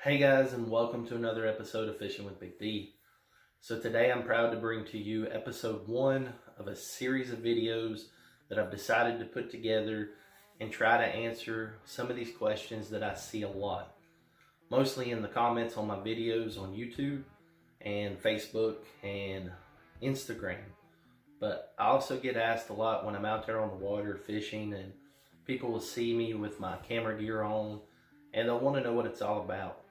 Hey guys, and welcome to another episode of Fishing with Big D. So today I'm proud to bring to you episode 1 of a series of videos that I've decided to put together and try to answer some of these questions that I see a lot. Mostly in the comments on my videos on YouTube and Facebook and Instagram. But I also get asked a lot when I'm out there on the water fishing, and people will see me with my camera gear on and they'll want to know what it's all about.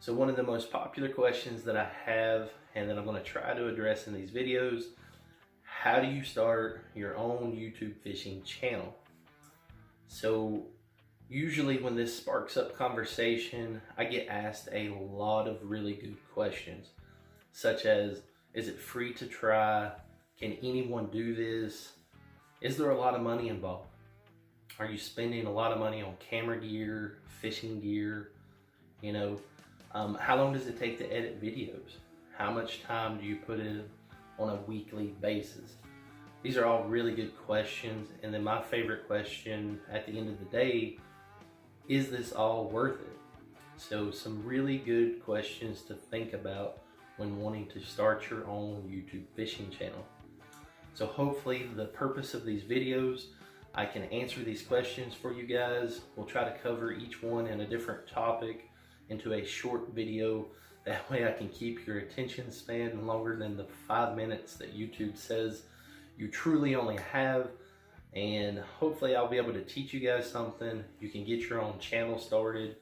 So one of the most popular questions that I have and that I'm going to try to address in these videos: how do you start your own YouTube fishing channel? So usually when this sparks up conversation, I get asked a lot of really good questions, such as, is it free to try? Can anyone do this? Is there a lot of money involved? Are you spending a lot of money on camera gear, fishing gear? How long does it take to edit videos? How much time do you put in on a weekly basis? These are all really good questions. And then my favorite question at the end of the day, is this all worth it? So some really good questions to think about when wanting to start your own YouTube fishing channel. So hopefully the purpose of these videos, I can answer these questions for you guys. We'll try to cover each one in a different topic into a short video. That way I can keep your attention span longer than the 5 minutes that YouTube says you truly only have. And hopefully I'll be able to teach you guys something. You can get your own channel started,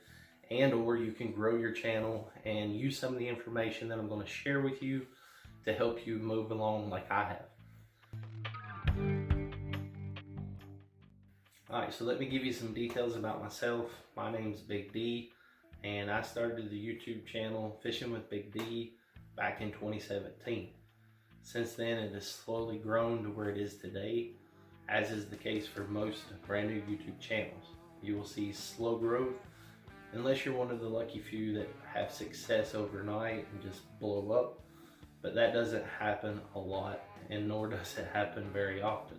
and or you can grow your channel and use some of the information that I'm going to share with you to help you move along like I have. Alright, so let me give you some details about myself. My name's Big D, and I started the YouTube channel Fishing with Big D back in 2017. Since then, it has slowly grown to where it is today, as is the case for most brand new YouTube channels. You will see slow growth, unless you're one of the lucky few that have success overnight and just blow up. But that doesn't happen a lot, and nor does it happen very often.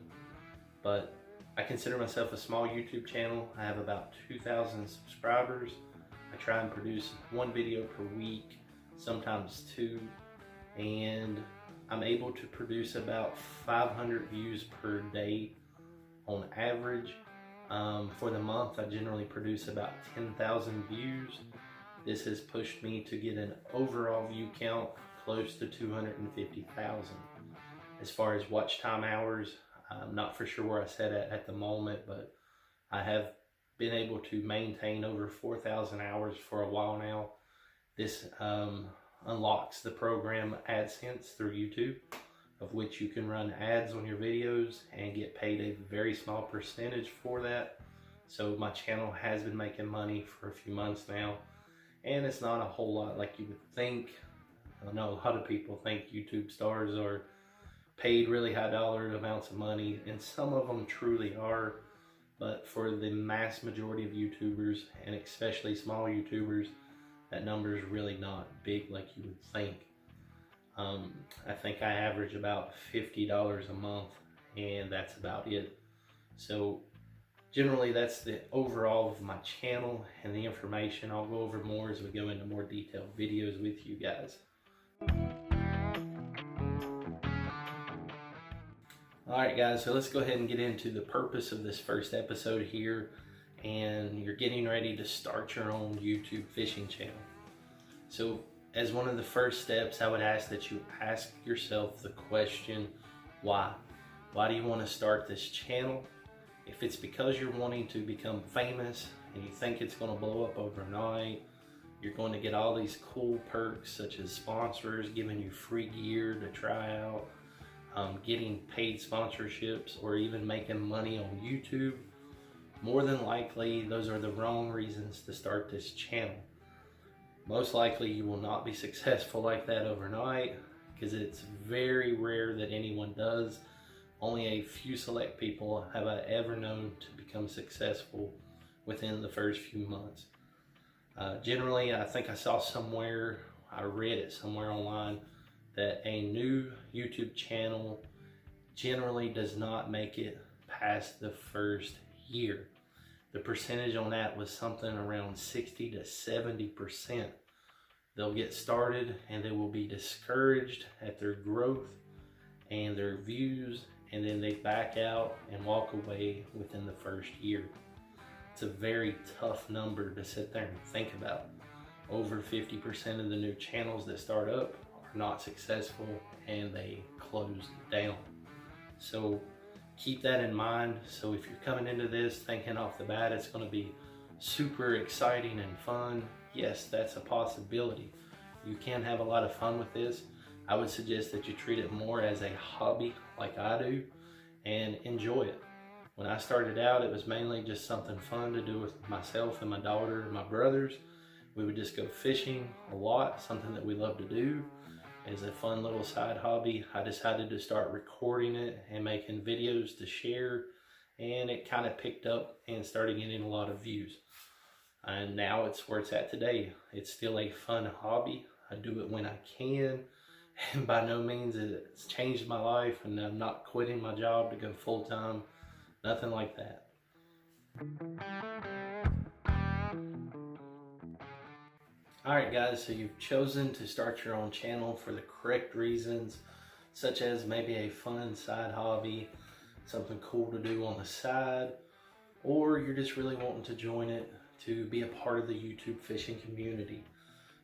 But I consider myself a small YouTube channel. I have about 2,000 subscribers. I try and produce 1 video per week, sometimes 2, and I'm able to produce about 500 views per day on average. For the month, I generally produce about 10,000 views. This has pushed me to get an overall view count close to 250,000. As far as watch time hours, I'm not for sure where I set at the moment, but I have been able to maintain over 4,000 hours for a while now. This unlocks the program AdSense through YouTube, of which you can run ads on your videos and get paid a very small percentage for that. So my channel has been making money for a few months now, and it's not a whole lot like you would think. I know a lot of people think YouTube stars are paid really high dollar amounts of money, and some of them truly are. But for the mass majority of YouTubers, and especially small YouTubers, that number is really not big like you would think. I think I average about $50 a month, and that's about it. So generally that's the overall of my channel and the information. I'll go over more as we go into more detailed videos with you guys. Alright guys, so let's go ahead and get into the purpose of this first episode here. And you're getting ready to start your own YouTube fishing channel. So as one of the first steps, I would ask that you ask yourself the question, why? Why do you want to start this channel? If it's because you're wanting to become famous and you think it's going to blow up overnight, you're going to get all these cool perks such as sponsors giving you free gear to try out, getting paid sponsorships, or even making money on YouTube, more than likely those are the wrong reasons to start this channel. Most likely you will not be successful like that overnight, because it's very rare that anyone does. Only a few select people have I ever known to become successful within the first few months. Generally, I think I saw somewhere, I read it somewhere online, that a new YouTube channel generally does not make it past the first year. The percentage on that was something around 60 to 70%. They'll get started and they will be discouraged at their growth and their views, and then they back out and walk away within the first year. It's a very tough number to sit there and think about. Over 50% of the new channels that start up are not successful and they close down. So keep that in mind. So if you're coming into this thinking off the bat it's going to be super exciting and fun, yes, that's a possibility. You can have a lot of fun with this. I would suggest that you treat it more as a hobby like I do and enjoy it. When I started out, it was mainly just something fun to do with myself and my daughter and my brothers. We would just go fishing a lot, something that we love to do. As a fun little side hobby, I decided to start recording it and making videos to share, and it kind of picked up and started getting a lot of views. And now it's where it's at today. It's still a fun hobby. I do it when I can, and by no means it's changed my life, and I'm not quitting my job to go full-time. Nothing like that. Alright guys, so you've chosen to start your own channel for the correct reasons, such as maybe a fun side hobby, something cool to do on the side, or you're just really wanting to join it to be a part of the YouTube fishing community,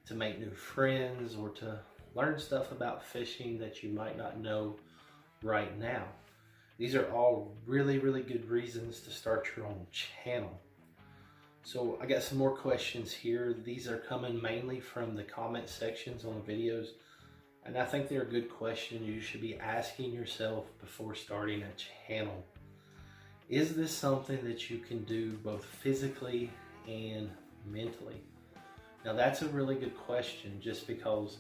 to make new friends, or to learn stuff about fishing that you might not know right now. These are all really good reasons to start your own channel. So I got some more questions here. These are coming mainly from the comment sections on the videos, and I think they're a good question you should be asking yourself before starting a channel. Is this something that you can do both physically and mentally? Now that's a really good question, just because,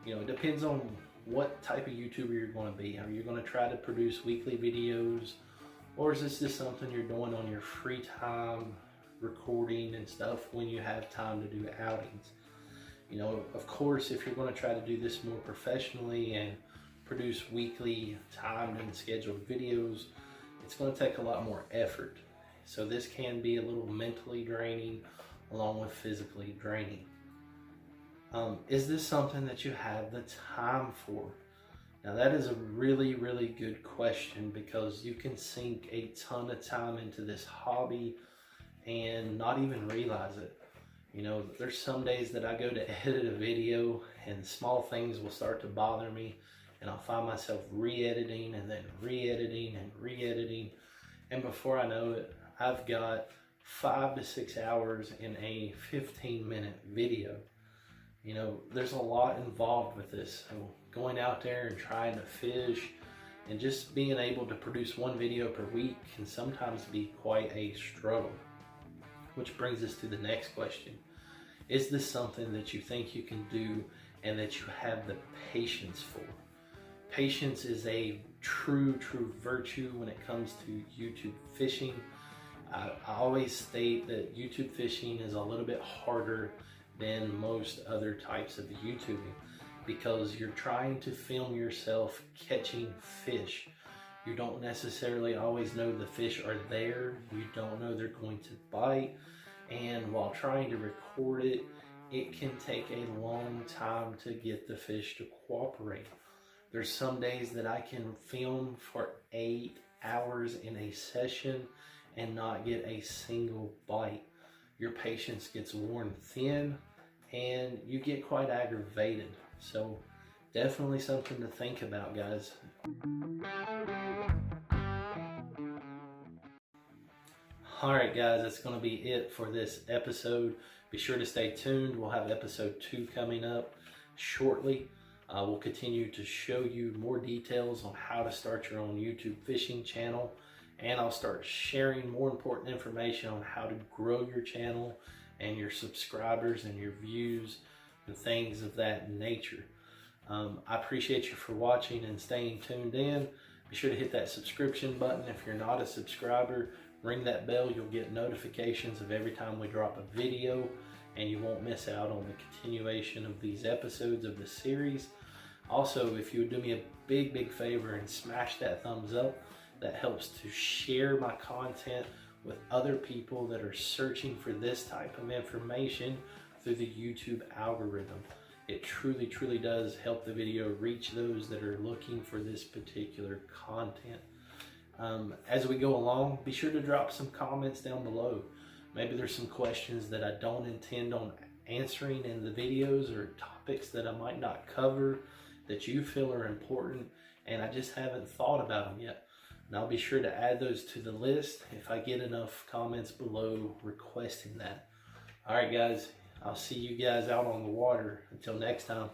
you know, it depends on what type of YouTuber you're going to be. Are you going to try to produce weekly videos, or is this just something you're doing on your free time, recording and stuff when you have time to do outings? You know, of course, if you're going to try to do this more professionally and produce weekly timed and scheduled videos, it's going to take a lot more effort. So this can be a little mentally draining along with physically draining. Is this something that you have the time for? Now that is a really good question, because you can sink a ton of time into this hobby and not even realize it. You know, there's some days that I go to edit a video and small things will start to bother me, and I'll find myself re-editing and then re-editing and re-editing, and before I know it, I've got 5 to 6 hours in a 15-minute video. You know, there's a lot involved with this. So going out there and trying to fish and just being able to produce one video per week can sometimes be quite a struggle. Which brings us to the next question. Is this something that you think you can do and that you have the patience for? Patience is a true virtue when it comes to YouTube fishing. I always state that YouTube fishing is a little bit harder than most other types of YouTubing, because you're trying to film yourself catching fish. You don't necessarily always know the fish are there. You don't know they're going to bite. And while trying to record it, it can take a long time to get the fish to cooperate. There's some days that I can film for 8 hours in a session and not get a single bite. Your patience gets worn thin and you get quite aggravated. So definitely something to think about, guys. Alright guys, that's going to be it for this episode. Be sure to stay tuned. We'll have episode 2 coming up shortly. We'll continue to show you more details on how to start your own YouTube fishing channel. And I'll start sharing more important information on how to grow your channel and your subscribers and your views and things of that nature. I appreciate you for watching and staying tuned in. Be sure to hit that subscription button. If you're not a subscriber, ring that bell. You'll get notifications of every time we drop a video, and you won't miss out on the continuation of these episodes of the series. Also, if you would do me a big favor and smash that thumbs up, that helps to share my content with other people that are searching for this type of information through the YouTube algorithm. It truly does help the video reach those that are looking for this particular content. As we go along, be sure to drop some comments down below. Maybe there's some questions that I don't intend on answering in the videos, or topics that I might not cover that you feel are important and I just haven't thought about them yet. And I'll be sure to add those to the list if I get enough comments below requesting that. All right, guys, I'll see you guys out on the water. Until next time.